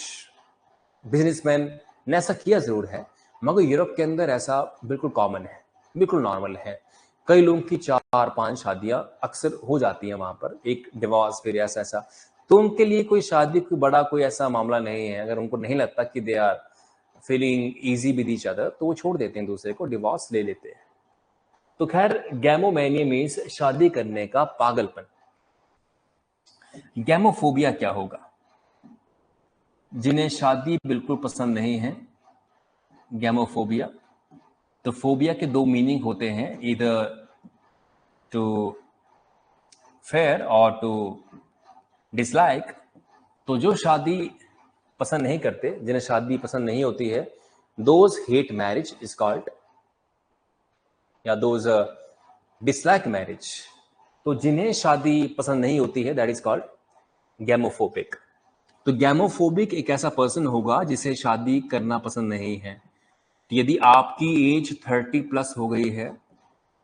बिजनेसमैन ने ऐसा किया जरूर है, मगर यूरोप के अंदर ऐसा बिल्कुल कॉमन है, बिल्कुल नॉर्मल है। कई लोगों की 4-5 शादियां अक्सर हो जाती हैं वहां पर, एक डिवोर्स फिर ऐसा। तो उनके लिए कोई शादी कोई बड़ा कोई ऐसा मामला नहीं है। अगर उनको नहीं लगता कि they are feeling easy with each other तो वो छोड़ देते हैं, दूसरे को डिवोर्स ले लेते हैं। तो खैर, गैमोमैनिया मीन्स शादी करने का पागलपन। गैमोफोबिया क्या होगा? जिन्हें शादी बिल्कुल पसंद नहीं है, गैमोफोबिया। तो फोबिया के दो मीनिंग होते हैं, इधर टू फेयर और टू डिसलाइक। तो जो शादी पसंद नहीं करते, जिन्हें शादी पसंद नहीं होती है, those hate marriage is called, या दोज डिसलाइक मैरिज। तो जिन्हें शादी पसंद नहीं होती है, दैट इज कॉल्ड गैमोफोबिक। तो गैमोफोबिक एक ऐसा पर्सन होगा जिसे शादी करना पसंद नहीं है। यदि आपकी एज 30 प्लस हो गई है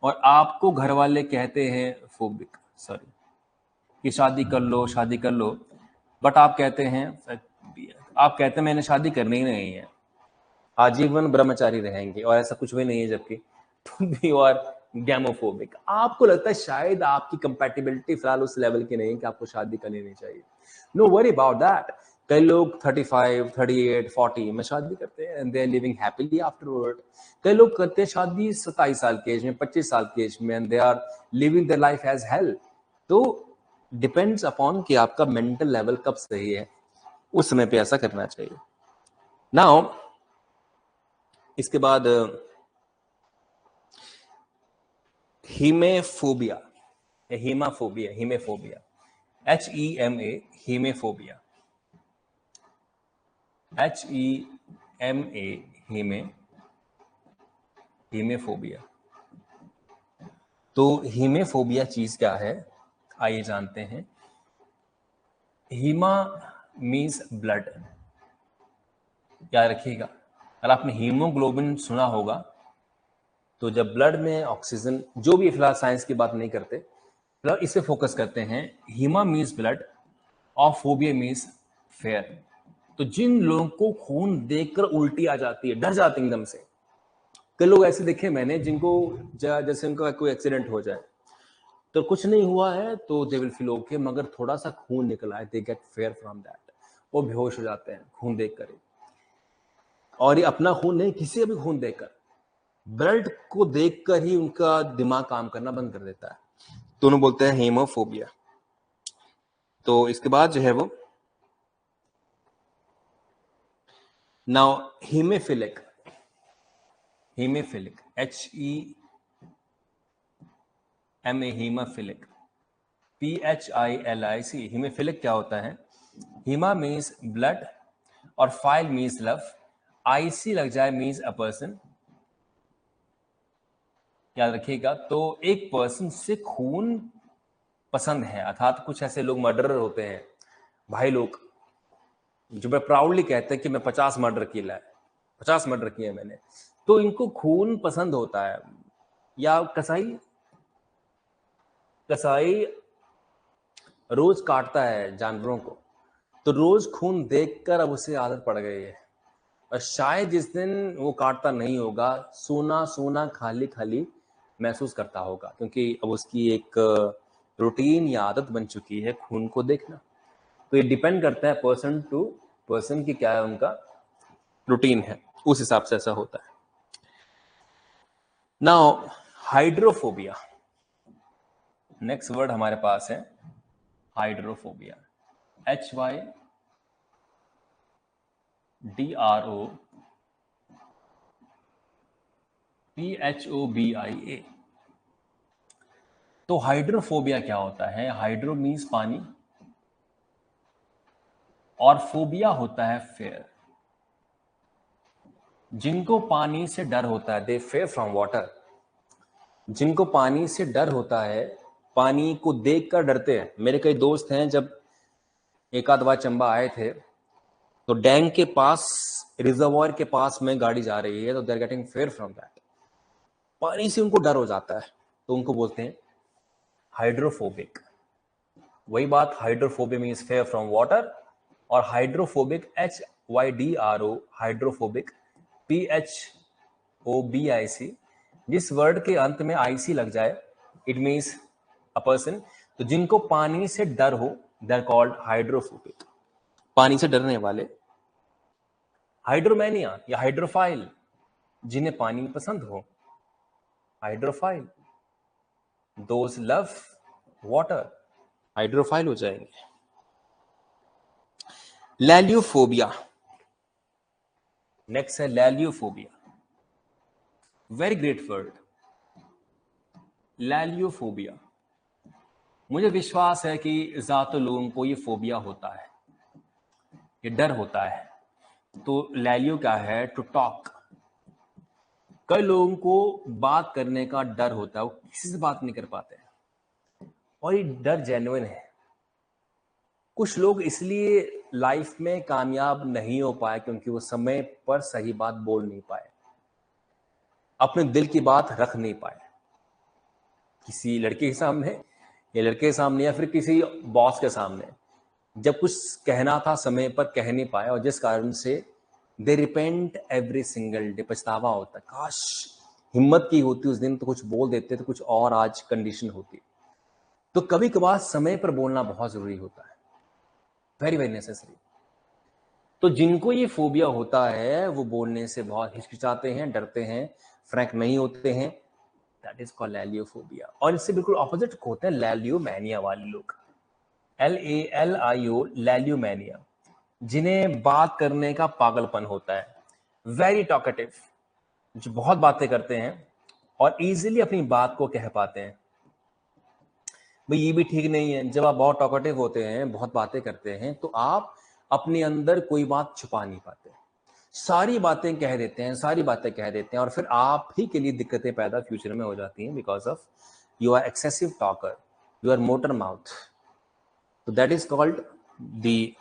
और आपको घर वाले कहते हैं फोबिक, सॉरी, कि शादी कर लो, शादी कर लो, बट आप कहते हैं मैंने शादी करनी ही नहीं है, आजीवन ब्रह्मचारी रहेंगे, और ऐसा कुछ भी नहीं है, जबकि तुम भी और गैमोफोबिक। आपको लगता है शायद आपकी कंपैटिबिलिटी फिलहाल उस लेवल की नहीं है कि आपको शादी कर लेनी चाहिए। No worry about that. कई लोग 35, 38, 40 में शादी करते हैं and they are living happily afterward. कई लोग करते हैं शादी 27 साल के एज में, 25 साल के एज में, and they are living their life as hell. तो डिपेंड्स अपॉन कि आपका मेंटल लेवल कब सही है, उस समय पे ऐसा करना चाहिए। नाउ इसके बाद हीमेफोबिया, हीमाफोबिया, हीमेफोबिया, HEMA, हीमेफोबिया, HEMA, हीमेफोबिया। तो हीमेफोबिया चीज क्या है, आइए जानते हैं। हीमा मीन्स ब्लड, याद रखिएगा। अगर आपने हीमोग्लोबिन सुना होगा, तो जब ब्लड में ऑक्सीजन, जो भी फिलहाल साइंस की बात नहीं करते, फिलहाल इसे फोकस करते हैं। हीमा मीन्स ब्लड और फोबिया मीन्स फेयर। तो जिन लोगों को खून देखकर उल्टी आ जाती है, डर जाते हैं एकदम से। कई लोग ऐसे देखे मैंने जिनको जैसे उनका कोई एक्सीडेंट हो जाए तो कुछ नहीं हुआ है तो दे विल फील ओके, मगर थोड़ा सा खून निकला है, they get fair from that, वो बेहोश हो जाते हैं खून देखकर। और ये अपना खून नहीं, किसी का भी खून देखकर, ब्लड को देखकर ही उनका दिमाग काम करना बंद कर देता है। तो उन्हें बोलते हैं हीमोफोबिया। तो इसके बाद जो है वो नाउ हीमेफिलिक, हीमेफिलिक, HEMA, हीमाफिलिक, PHILIC। हीमेफिलिक क्या होता है? हीमा मीन्स ब्लड और फाइल मीन्स लव, IC लग जाए मीन्स अ पर्सन, याद रखिएगा। तो एक पर्सन से खून पसंद है, अर्थात कुछ ऐसे लोग मर्डरर होते हैं, भाई लोग, जो मैं प्राउडली कहते हैं कि मैं 50 मर्डर किया है, 50 मर्डर किए मैंने। तो इनको खून पसंद होता है। या कसाई, कसाई रोज काटता है जानवरों को, तो रोज खून देखकर अब उसे आदत पड़ गई है। और शायद जिस दिन वो काटता नहीं होगा, सोना सोना खाली खाली महसूस करता होगा, क्योंकि अब उसकी एक रूटीन या आदत बन चुकी है खून को देखना। तो ये डिपेंड करता है पर्सन टू पर्सन की क्या है उनका रूटीन है, उस हिसाब से ऐसा होता है। नाउ हाइड्रोफोबिया, नेक्स्ट वर्ड हमारे पास है हाइड्रोफोबिया, HYDROPHOBIA। तो हाइड्रोफोबिया क्या होता है? हाइड्रो मीन्स पानी और फोबिया होता है फेयर। जिनको पानी से डर होता है, दे फेयर फ्रॉम वाटर। जिनको पानी से डर होता है, पानी को देखकर डरते हैं। मेरे कई दोस्त हैं, जब एक आध बार चंबा आए थे तो डैम के पास, रिजर्वॉयर के पास में गाड़ी जा रही है तो they are getting fair from that, पानी से उनको डर हो जाता है, तो उनको बोलते हैं हाइड्रोफोबिक। वही बात, hydrophobic means fair from water, और हाइड्रोफोबिक HYDRO, हाइड्रोफोबिक, OBIC, जिस वर्ड के अंत में IC लग जाए इट मीन्स अ पर्सन, तो जिनको पानी से डर हो दे आर कॉल्ड हाइड्रोफोबिक, पानी से डरने वाले। हाइड्रोमैनिया या हाइड्रोफाइल, जिन्हें पानी पसंद हो, हाइड्रोफाइल। दोज लव वाटर, हाइड्रोफाइल हो जाएंगे। लैलियोफोबिया, नेक्स्ट है लैलियोफोबिया, वेरी ग्रेट वर्ड, लैलियोफोबिया। मुझे विश्वास है कि ज्यादातर लोगों को ये फोबिया होता है, ये डर होता है। तो लैलियो क्या है? To talk. कई लोगों को बात करने का डर होता है, वो किसी से बात नहीं कर पाते हैं, और ये डर जेन्युइन है। कुछ लोग इसलिए लाइफ में कामयाब नहीं हो पाए क्योंकि वो समय पर सही बात बोल नहीं पाए, अपने दिल की बात रख नहीं पाए, किसी लड़के के सामने या लड़के के सामने या फिर किसी बॉस के सामने। जब कुछ कहना था समय पर कह नहीं पाए, और जिस कारण से दे रिपेंट एवरी सिंगल डे, पछतावा होता है, काश हिम्मत की होती उस दिन तो कुछ बोल देते तो कुछ और आज कंडीशन होती। तो कभी कभार समय पर बोलना बहुत जरूरी होता है, वेरी वेरी नेसेसरी। तो जिनको ये फोबिया होता है वो बोलने से बहुत हिचकिचाते हैं, डरते हैं, फ्रैंक नहीं होते हैं, दैट इज कॉल्ड लैलियोफोबिया। और इससे बिल्कुल ऑपोजिट होते हैं लैलियोमैनिया वाले लोग, LALIO, लैलियोमैनिया, जिन्हें बात करने का पागलपन होता है, वेरी टॉकेटिव, जो बहुत बातें करते हैं और इजीली अपनी बात को कह पाते हैं। भाई ये भी ठीक नहीं है, जब आप बहुत टॉकेटिव होते हैं, बहुत बातें करते हैं, तो आप अपने अंदर कोई बात छुपा नहीं पाते, सारी बातें कह देते हैं, सारी बातें कह देते हैं, और फिर आप ही के लिए दिक्कतें पैदा फ्यूचर में हो जाती हैं because of you are excessive talker, you are motor mouth. तो that is called the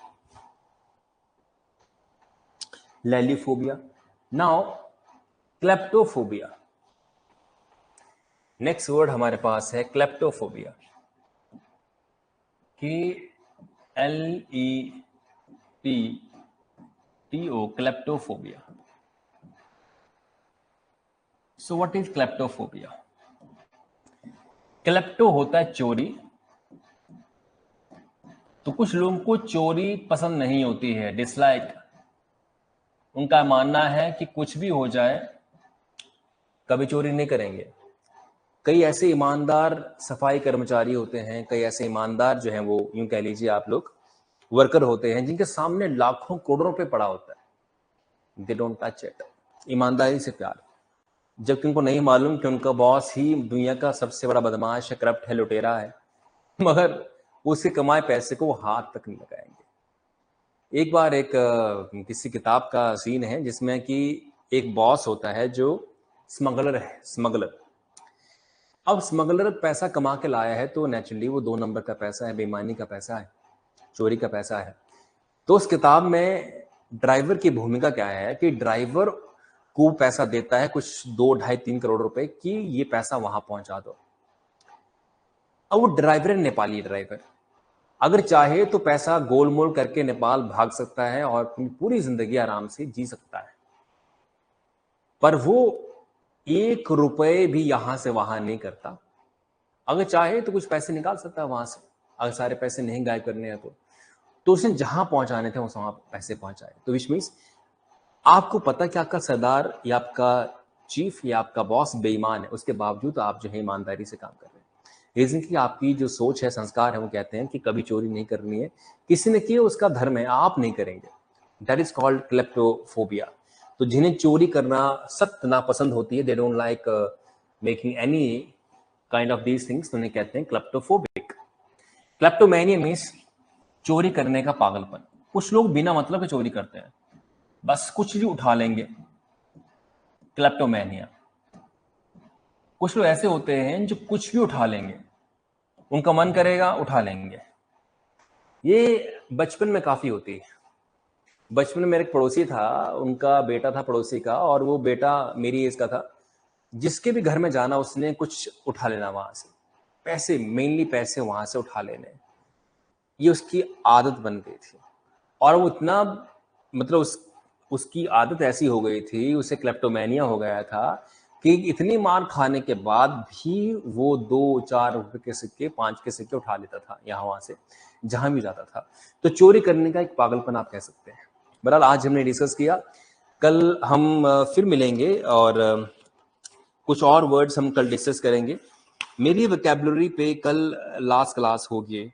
laliophobia. Now kleptophobia, next word हमारे पास है kleptophobia, KLEPTO, kleptophobia. So what is kleptophobia? Klepto होता है चोरी। तो कुछ लोगों को चोरी पसंद नहीं होती है, डिसलाइक। उनका मानना है कि कुछ भी हो जाए कभी चोरी नहीं करेंगे। कई ऐसे ईमानदार सफाई कर्मचारी होते हैं, कई ऐसे ईमानदार जो हैं वो यूं कह लीजिए आप लोग वर्कर होते हैं, जिनके सामने लाखों करोड़ों रुपए पड़ा होता है, दे डोंट टच इट, ईमानदारी से प्यार। जबकि उनको नहीं मालूम कि उनका बॉस ही दुनिया का सबसे बड़ा बदमाश है, करप्ट है, लुटेरा है, मगर उसके कमाए पैसे को वो हाथ तक नहीं लगाएंगे। एक बार एक किसी किताब का सीन है जिसमें कि एक बॉस होता है जो स्मगलर है, स्मगलर। अब स्मगलर पैसा कमा के लाया है तो नेचुरली वो 2 नंबर का पैसा है, बेईमानी का पैसा है, चोरी का पैसा है। तो उस किताब में ड्राइवर की भूमिका क्या है कि ड्राइवर को पैसा देता है कुछ 2, 2.5, 3 करोड़ रुपए कि ये पैसा वहां पहुंचा दो। अब वो ड्राइवर है, नेपाली ड्राइवर, अगर चाहे तो पैसा गोलमोल करके नेपाल भाग सकता है और अपनी पूरी जिंदगी आराम से जी सकता है, पर वो 1 रुपए भी यहां से वहां नहीं करता। अगर चाहे तो कुछ पैसे निकाल सकता है वहां से, अगर सारे पैसे नहीं गायब करने हैं तो उसने जहां पहुंचाने थे वहां पैसे पहुंचाए। तो विच मीन्स आपको पता कि आपका सरदार या आपका चीफ या आपका बॉस बेईमान है, उसके बावजूद आप जो है ईमानदारी से काम कर रहे हैं। रीजन की आपकी जो सोच है, संस्कार है, वो कहते हैं कि कभी चोरी नहीं करनी है, किसी ने किया उसका धर्म है, आप नहीं करेंगे। That is called kleptophobia. तो जिन्हें चोरी करना सख्त नापसंद होती है, they don't like making any kind of these things, तो उन्हें कहते हैं क्लेप्टोफोबिक। क्लेप्टोमैनिया मीन्स चोरी करने का पागलपन। कुछ लोग बिना मतलब के चोरी करते हैं, बस कुछ भी उठा लेंगे, क्लेप्टोमैनिया। कुछ लोग ऐसे होते हैं जो कुछ भी उठा लेंगे, उनका मन करेगा उठा लेंगे। ये बचपन में काफी होती है। बचपन में मेरे एक पड़ोसी था, उनका बेटा था पड़ोसी का, और वो बेटा मेरी एज का था। जिसके भी घर में जाना उसने कुछ उठा लेना वहां से, पैसे, मेनली पैसे वहां से उठा लेने, ये उसकी आदत बन गई थी। और वो इतना मतलब उसकी आदत ऐसी हो गई थी, उसे क्लेप्टोमेनिया हो गया था कि इतनी मार खाने के बाद भी वो 2-4 रुपए के सिक्के, 5 के सिक्के उठा लेता था यहाँ वहां से, जहां भी जाता था। तो चोरी करने का एक पागलपन आप कह सकते हैं। बहरहाल आज हमने डिस्कस किया, कल हम फिर मिलेंगे और कुछ और वर्ड्स हम कल डिस्कस करेंगे। मेरी वोकैबुलरी पे कल लास्ट क्लास होगी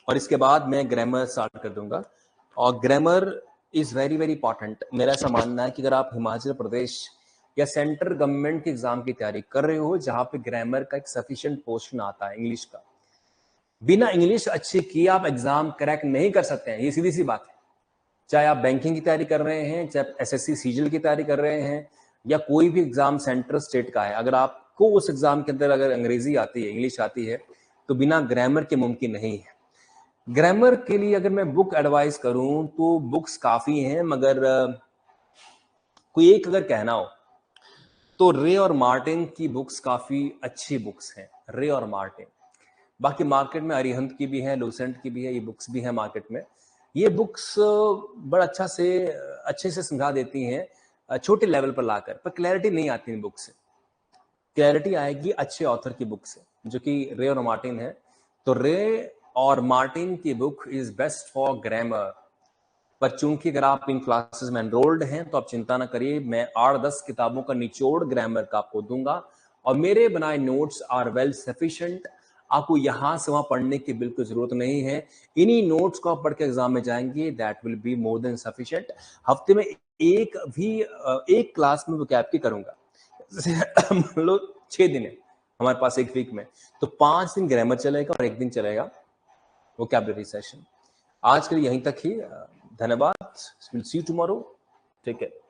और इसके बाद मैं ग्रामर स्टार्ट कर दूंगा। और grammar is very very important. मेरा ऐसा मानना है कि अगर आप हिमाचल प्रदेश या सेंट्रल गवर्नमेंट के एग्जाम की तैयारी कर रहे हो जहां पे ग्रामर का एक सफिशिएंट पोर्शन आता है इंग्लिश का, बिना इंग्लिश अच्छी किए आप एग्जाम क्रैक नहीं कर सकते हैं, ये सीधी सी बात है। चाहे आप बैंकिंग की तैयारी कर रहे हैं, चाहे एसएससी सीजीएल की तैयारी कर रहे हैं, या कोई भी एग्जाम सेंटर स्टेट का है, अगर आपको उस एग्जाम के अंदर अगर अंग्रेजी आती है, इंग्लिश आती है, तो बिना ग्रामर के मुमकिन नहीं है। ग्रामर के लिए अगर मैं बुक एडवाइस करूं तो बुक्स काफी हैं, मगर कोई एक अगर कहना हो तो रे और मार्टिन की बुक्स काफी अच्छी बुक्स हैं, रे और मार्टिन। बाकी मार्केट में अरिहंत की भी है, लूसेंट की भी है, ये बुक्स भी है मार्केट में। ये बुक्स बड़ा अच्छे से समझा देती हैं छोटे लेवल पर लाकर, पर क्लैरिटी नहीं आती इन बुक से। क्लैरिटी आएगी अच्छे ऑथर की बुक से, जो कि रे और मार्टिन है। तो रे और मार्टिन की book is best for grammar. पर चूंकि अगर आप इन क्लासेस में एनरोल्ड हैं तो आप चिंता ना करिए, मैं 8-10 किताबों का निचोड़ ग्रामर का आपको दूंगा और मेरे बनाए नोट्स आर वेल सफिशिएंट। आपको यहां से वहां पढ़ने की बिल्कुल जरूरत नहीं है। इन्हीं नोट्स को आप पढ़ के एग्जाम में जाएंगे, that will be more than sufficient. हफ्ते में एक क्लास में वोकैब की करूंगा। मान लो 6 दिन है हमारे पास एक वीक में, तो 5 दिन ग्रामर चलेगा और 1 दिन चलेगा वोकैबुलरी सेशन। आज के लिए यहीं तक ही। धन्यवाद। See you tomorrow. Take care.